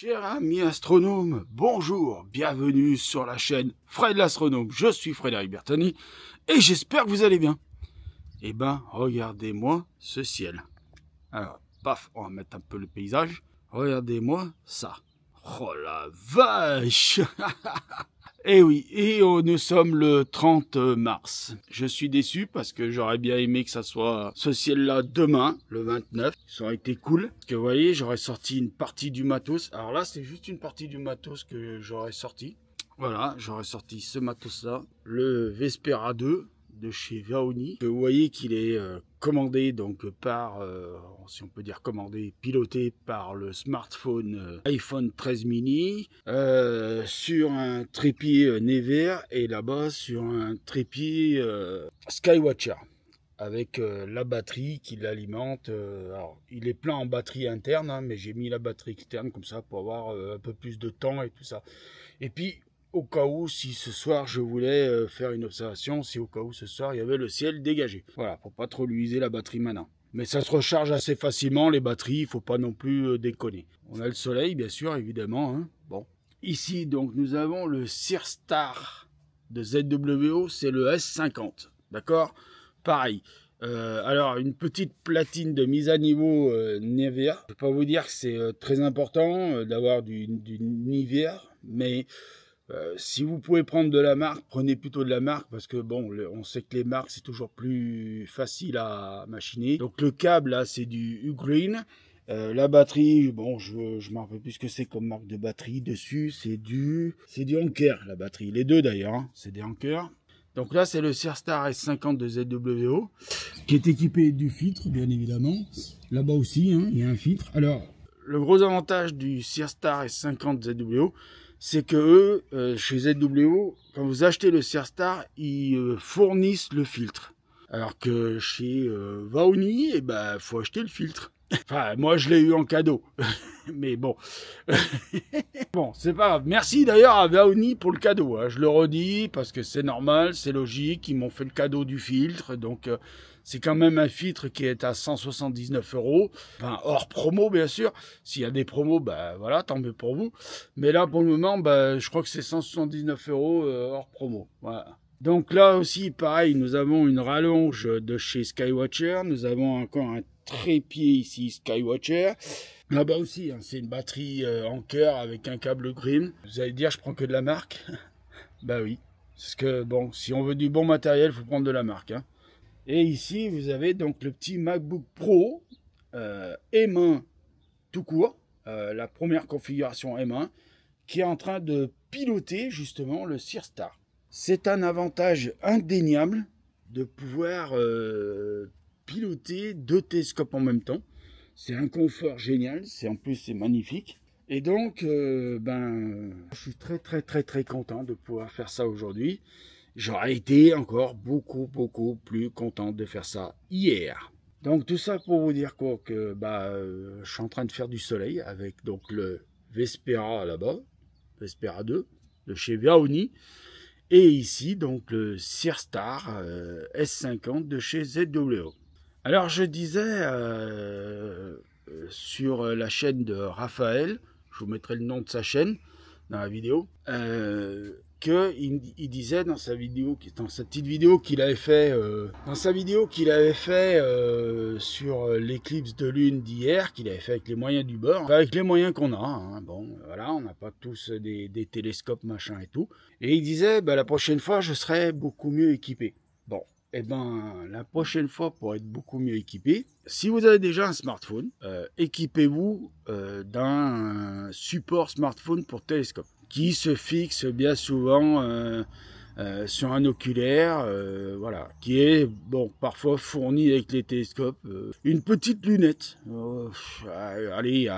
Cher ami astronome, bonjour, bienvenue sur la chaîne Fred l'astronome. Je suis Frédéric Bertoni et j'espère que vous allez bien. Eh ben, regardez-moi ce ciel. Alors, paf, on va mettre un peu le paysage. Regardez-moi ça. Oh la vache. Eh oui, et nous sommes le 30 mars. Je suis déçu parce que j'aurais bien aimé que ça soit ce ciel-là demain, le 29. Ça aurait été cool. Parce que vous voyez, j'aurais sorti une partie du matos. Alors là, c'est juste une partie du matos que j'aurais sorti. Voilà, j'aurais sorti ce matos-là. Le Vespera 2 de chez Vaoni. Vous voyez qu'il est commandé donc par, si on peut dire commandé, piloté par le smartphone iPhone 13 mini sur un trépied Nevers et là-bas sur un trépied Skywatcher avec la batterie qui l'alimente. Alors, il est plein en batterie interne, hein, mais j'ai mis la batterie externe comme ça pour avoir un peu plus de temps et tout ça. Et puis, au cas où, si ce soir je voulais faire une observation, si au cas où ce soir il y avait le ciel dégagé. Voilà, pour pas trop lui user la batterie maintenant. Mais ça se recharge assez facilement, les batteries, il faut pas non plus déconner. On a le soleil, bien sûr, évidemment. Hein. Bon. Ici, donc, nous avons le Searstar de ZWO, c'est le S50. D'accord? Pareil. Alors, une petite platine de mise à niveau Nivea. Je ne vais pas vous dire que c'est très important d'avoir du Nivea, mais si vous pouvez prendre de la marque, prenez plutôt de la marque parce que bon, on sait que les marques c'est toujours plus facile à machiner. Donc le câble là c'est du Ugreen. La batterie, bon, je me rappelle plus ce que c'est comme marque de batterie dessus. C'est du Anker la batterie. Les deux d'ailleurs, hein, c'est des Anker. Donc là c'est le Searstar S50 de ZWO qui est équipé du filtre bien évidemment. Là-bas aussi, hein, il y a un filtre. Alors le gros avantage du Searstar S50 ZWO, c'est que eux, chez ZWO, quand vous achetez le Searstar, ils fournissent le filtre. Alors que chez Vaoni, eh ben, faut acheter le filtre. Enfin, moi, je l'ai eu en cadeau. Mais bon. Bon, c'est pas grave. Merci d'ailleurs à Vaoni pour le cadeau. Hein. Je le redis parce que c'est normal, c'est logique. Ils m'ont fait le cadeau du filtre. Donc, c'est quand même un filtre qui est à 179 €. Enfin, hors promo, bien sûr. S'il y a des promos, bah voilà, tant mieux pour vous. Mais là, pour le moment, bah, je crois que c'est 179 € hors promo. Voilà. Donc là aussi, pareil, nous avons une rallonge de chez Skywatcher. Nous avons encore un trépied ici, Skywatcher. Là-bas aussi, hein, c'est une batterie Anker avec un câble green. Vous allez dire, je prends que de la marque. Bah oui. Parce que, bon, si on veut du bon matériel, il faut prendre de la marque. Hein. Et ici, vous avez donc le petit MacBook Pro M1 tout court, la première configuration M1, qui est en train de piloter justement le Searstar. C'est un avantage indéniable de pouvoir piloter deux télescopes en même temps. C'est un confort génial, en plus c'est magnifique. Et donc, je suis très content de pouvoir faire ça aujourd'hui. J'aurais été encore beaucoup plus content de faire ça hier. Donc tout ça pour vous dire quoi, que je suis en train de faire du soleil avec donc le Vespera là-bas, Vespera 2 de chez Vaoni, et ici donc le Searstar S50 de chez ZWO. Alors je disais sur la chaîne de Raphaël, je vous mettrai le nom de sa chaîne dans la vidéo, qu'il disait dans sa petite vidéo qu'il avait fait, sur l'éclipse de lune d'hier, qu'il avait fait avec les moyens du bord, avec les moyens qu'on a. Hein, bon, voilà, on n'a pas tous des télescopes machin et tout. Et il disait, la prochaine fois, je serai beaucoup mieux équipé. Bon. Eh ben, la prochaine fois, pour être beaucoup mieux équipé, si vous avez déjà un smartphone, équipez-vous d'un support smartphone pour télescope, qui se fixe bien souvent sur un oculaire, voilà, qui est, bon, parfois fourni avec les télescopes, une petite lunette, allez,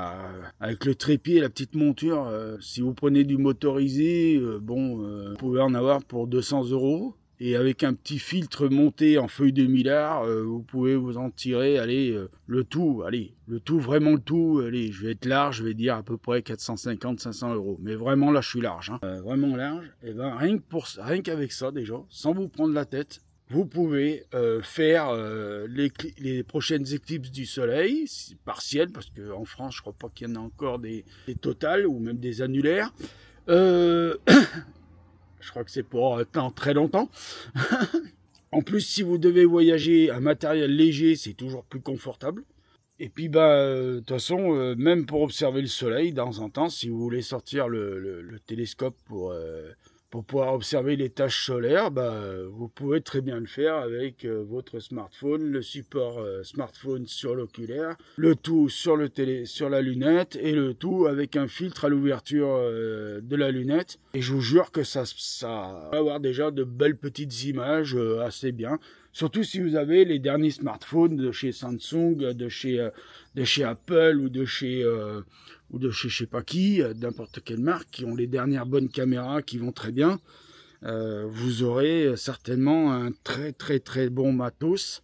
avec le trépied et la petite monture, si vous prenez du motorisé, vous pouvez en avoir pour 200 €. Et avec un petit filtre monté en feuille de millard, vous pouvez vous en tirer, allez, le tout, vraiment le tout, allez, je vais être large, je vais dire à peu près 450-500 €. Mais vraiment là, je suis large, hein, vraiment large. Et ben rien qu'avec ça déjà, sans vous prendre la tête, vous pouvez faire les prochaines éclipses du soleil, partielles, parce qu'en France, je crois pas qu'il y en a encore des totales ou même des annulaires. Je crois que c'est pour très longtemps. En plus, si vous devez voyager un matériel léger, c'est toujours plus confortable. Et puis, de toute façon, même pour observer le soleil, de temps en temps, si vous voulez sortir le télescope pour pouvoir observer les taches solaires, vous pouvez très bien le faire avec votre smartphone, le support smartphone sur l'oculaire, le tout sur la lunette et le tout avec un filtre à l'ouverture de la lunette. Et je vous jure que ça va avoir déjà de belles petites images assez bien. Surtout si vous avez les derniers smartphones de chez Samsung, de chez Apple ou de chez je sais pas qui, n'importe quelle marque, qui ont les dernières bonnes caméras qui vont très bien. Vous aurez certainement un très très très bon matos,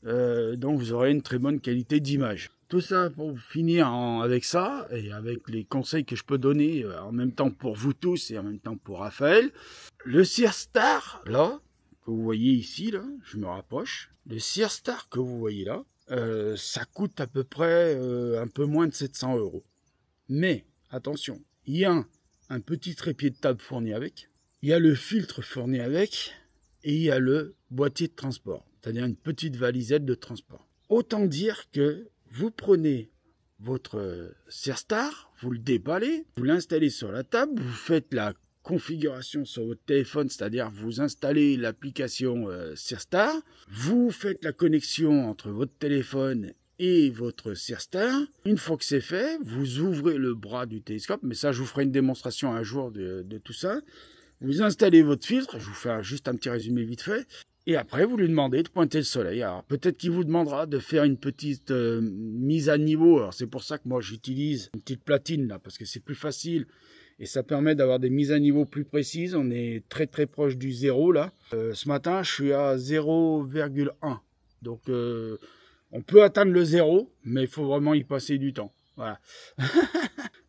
donc vous aurez une très bonne qualité d'image. Tout ça pour finir avec ça, et avec les conseils que je peux donner en même temps pour vous tous et en même temps pour Raphaël. Le Searstar, là, que vous voyez ici, là, je me rapproche. Le Searstar que vous voyez là, ça coûte à peu près un peu moins de 700 €. Mais, attention, il y a un petit trépied de table fourni avec, il y a le filtre fourni avec, et il y a le boîtier de transport, c'est-à-dire une petite valisette de transport. Autant dire que vous prenez votre Searstar, vous le déballez, vous l'installez sur la table, vous faites la configuration sur votre téléphone, c'est-à-dire vous installez l'application Searstar, vous faites la connexion entre votre téléphone et votre Searstar. Une fois que c'est fait, vous ouvrez le bras du télescope, mais ça je vous ferai une démonstration un jour de tout ça. Vous installez votre filtre, je vous fais juste un petit résumé vite fait, et après vous lui demandez de pointer le soleil. Alors peut-être qu'il vous demandera de faire une petite mise à niveau, alors c'est pour ça que moi j'utilise une petite platine là, parce que c'est plus facile, et ça permet d'avoir des mises à niveau plus précises. On est très très proche du 0 là. Ce matin je suis à 0,1, donc on peut atteindre le 0, mais il faut vraiment y passer du temps. Voilà.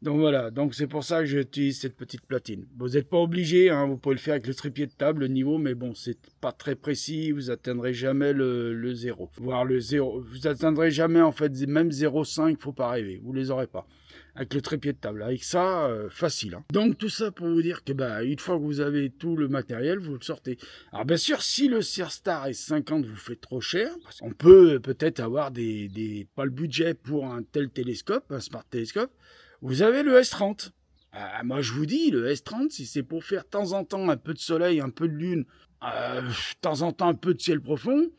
Donc voilà, donc c'est pour ça que j'utilise cette petite platine. Vous n'êtes pas obligé, hein, vous pouvez le faire avec le trépied de table, le niveau, mais bon, c'est pas très précis, vous atteindrez jamais le 0. Voire le 0, vous atteindrez jamais en fait, même 0,5, il ne faut pas rêver, vous les aurez pas. Avec le trépied de table, avec ça, facile. Hein. Donc tout ça pour vous dire que une fois que vous avez tout le matériel, vous le sortez. Alors bien sûr, si le Searstar S50 vous fait trop cher, parce qu'on peut peut-être avoir pas le budget pour un tel télescope, un smart télescope, vous avez le S30. Moi je vous dis, le S30, si c'est pour faire de temps en temps un peu de soleil, un peu de lune, de temps en temps un peu de ciel profond,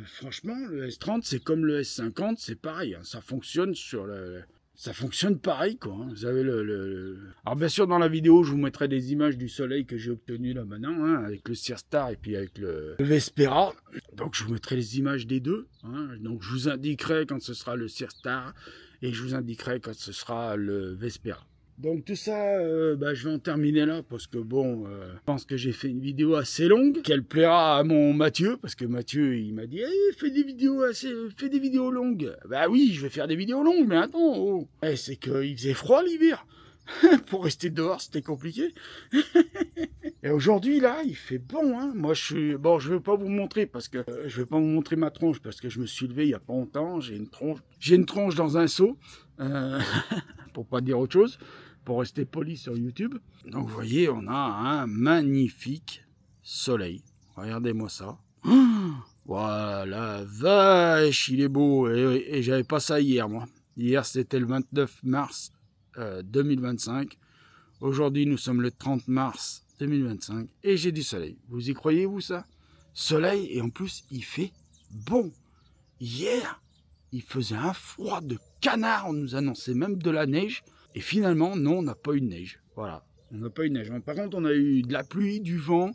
franchement, le S30 c'est comme le S50, c'est pareil, hein, ça fonctionne ça fonctionne pareil, quoi. Hein. Vous avez Alors bien sûr, dans la vidéo, je vous mettrai des images du soleil que j'ai obtenu là maintenant, hein, avec le Searstar et puis avec le Vespera. Donc je vous mettrai les images des deux. Hein. Donc je vous indiquerai quand ce sera le Searstar et je vous indiquerai quand ce sera le Vespera. Donc tout ça, je vais en terminer là parce que bon, je pense que j'ai fait une vidéo assez longue, qu'elle plaira à mon Mathieu, parce que Mathieu il m'a dit fais des vidéos longues. Bah oui, je vais faire des vidéos longues, mais attends, oh. C'est qu'il faisait froid l'hiver. Pour rester dehors, c'était compliqué. Et aujourd'hui là, il fait bon, hein. Moi je vais pas vous montrer parce que je vais pas vous montrer ma tronche parce que je me suis levé il y a pas longtemps, j'ai une tronche dans un seau. Pour pas dire autre chose, pour rester poli sur YouTube. Donc vous voyez, on a un magnifique soleil. Regardez-moi ça. Voilà, vache, il est beau. Et j'avais pas ça hier, moi. Hier, c'était le 29 mars 2025. Aujourd'hui, nous sommes le 30 mars 2025. Et j'ai du soleil. Vous y croyez, vous, ça? Soleil, et en plus, il fait bon. Hier, il faisait un froid de canard, on nous annonçait même de la neige, et finalement, non, on n'a pas eu de neige. Voilà, on n'a pas eu de neige. Par contre, on a eu de la pluie, du vent,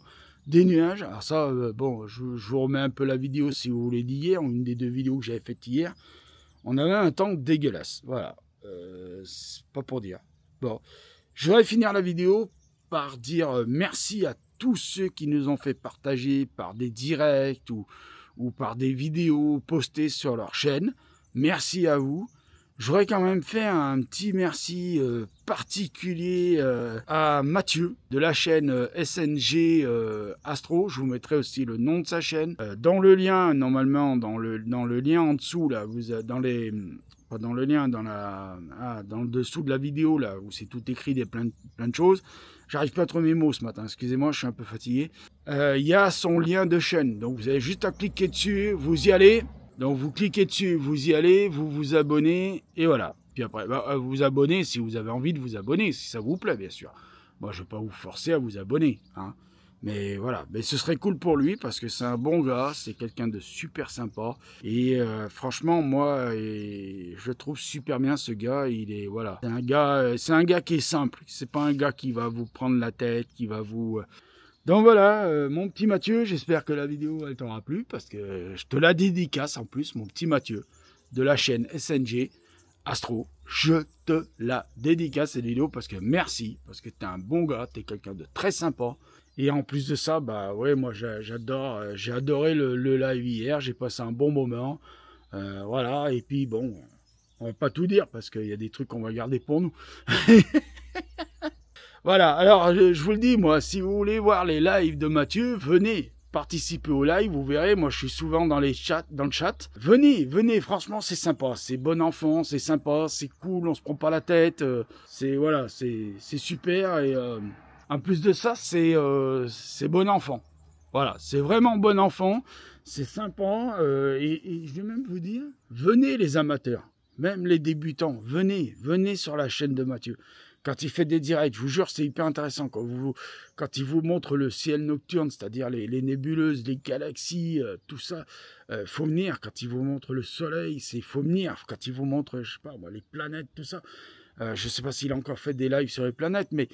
des nuages. Alors ça, je vous remets un peu la vidéo si vous voulez d'hier, une des deux vidéos que j'avais faites hier. On avait un temps dégueulasse, voilà. C'est pas pour dire. Bon, je voudrais finir la vidéo par dire merci à tous ceux qui nous ont fait partager par des directs ou par des vidéos postées sur leur chaîne. Merci à vous. j'aurais quand même fait un petit merci particulier à Mathieu de la chaîne SNG Astro. Je vous mettrai aussi le nom de sa chaîne dans le lien, normalement dans le lien en dessous là, vous dans les pas dans le lien, dans le dessous de la vidéo là où c'est tout écrit plein de choses. J'arrive pas à trouver mes mots ce matin, excusez-moi, je suis un peu fatigué. Il y a son lien de chaîne, donc vous avez juste à cliquer dessus, vous y allez. Donc vous cliquez dessus, vous y allez, vous vous abonnez, et voilà. Puis après, vous abonnez si vous avez envie de vous abonner, si ça vous plaît, bien sûr. Moi, je ne vais pas vous forcer à vous abonner, hein. Mais voilà, mais ce serait cool pour lui, parce que c'est un bon gars, c'est quelqu'un de super sympa. Et franchement, moi, je trouve super bien ce gars, il est, voilà. C'est un gars qui est simple, c'est pas un gars qui va vous prendre la tête, qui va vous... Donc voilà, mon petit Mathieu, j'espère que la vidéo elle t'aura plu, parce que je te la dédicace en plus, mon petit Mathieu, de la chaîne SNG Astro. Je te la dédicace cette vidéo, parce que merci, parce que t'es un bon gars, t'es quelqu'un de très sympa. Et en plus de ça, bah ouais, moi j'adore, j'ai adoré le live hier, j'ai passé un bon moment. Voilà, et puis bon, on va pas tout dire, parce qu'il y a des trucs qu'on va garder pour nous. Voilà, alors je vous le dis, moi, si vous voulez voir les lives de Mathieu, venez participer au live, vous verrez, moi je suis souvent dans le chat. Venez, franchement c'est sympa, c'est bon enfant, c'est sympa, c'est cool, on se prend pas la tête, voilà, c'est super, et en plus de ça, c'est bon enfant. Voilà, c'est vraiment bon enfant, c'est sympa, et je vais même vous dire, venez les amateurs, même les débutants, venez sur la chaîne de Mathieu. Quand il fait des directs, je vous jure, c'est hyper intéressant. Quand il vous montre le ciel nocturne, c'est-à-dire les nébuleuses, les galaxies, tout ça, faut venir. Quand il vous montre le soleil, faut venir. Quand il vous montre, je sais pas, les planètes, tout ça. Je sais pas s'il a encore fait des lives sur les planètes, mais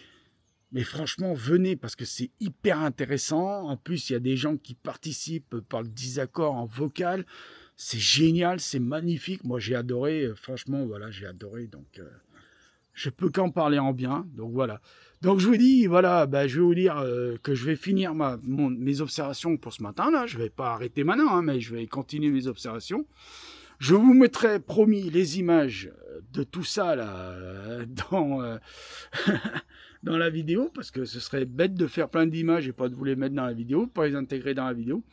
franchement, venez, parce que c'est hyper intéressant. En plus, il y a des gens qui participent par le désaccord en vocal. C'est génial, c'est magnifique. Moi, j'ai adoré. Franchement, voilà, j'ai adoré. Donc... je peux qu'en parler en bien, donc voilà. Donc je vous dis, voilà, je vais vous dire que je vais finir mes observations pour ce matin, là. Je vais pas arrêter maintenant, hein, mais je vais continuer mes observations. Je vous mettrai, promis, les images de tout ça, là, dans, dans la vidéo, parce que ce serait bête de faire plein d'images et pas de vous les mettre dans la vidéo, pas les intégrer dans la vidéo.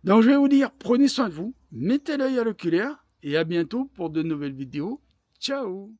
Donc je vais vous dire, prenez soin de vous, mettez l'œil à l'oculaire, et à bientôt pour de nouvelles vidéos. Ciao!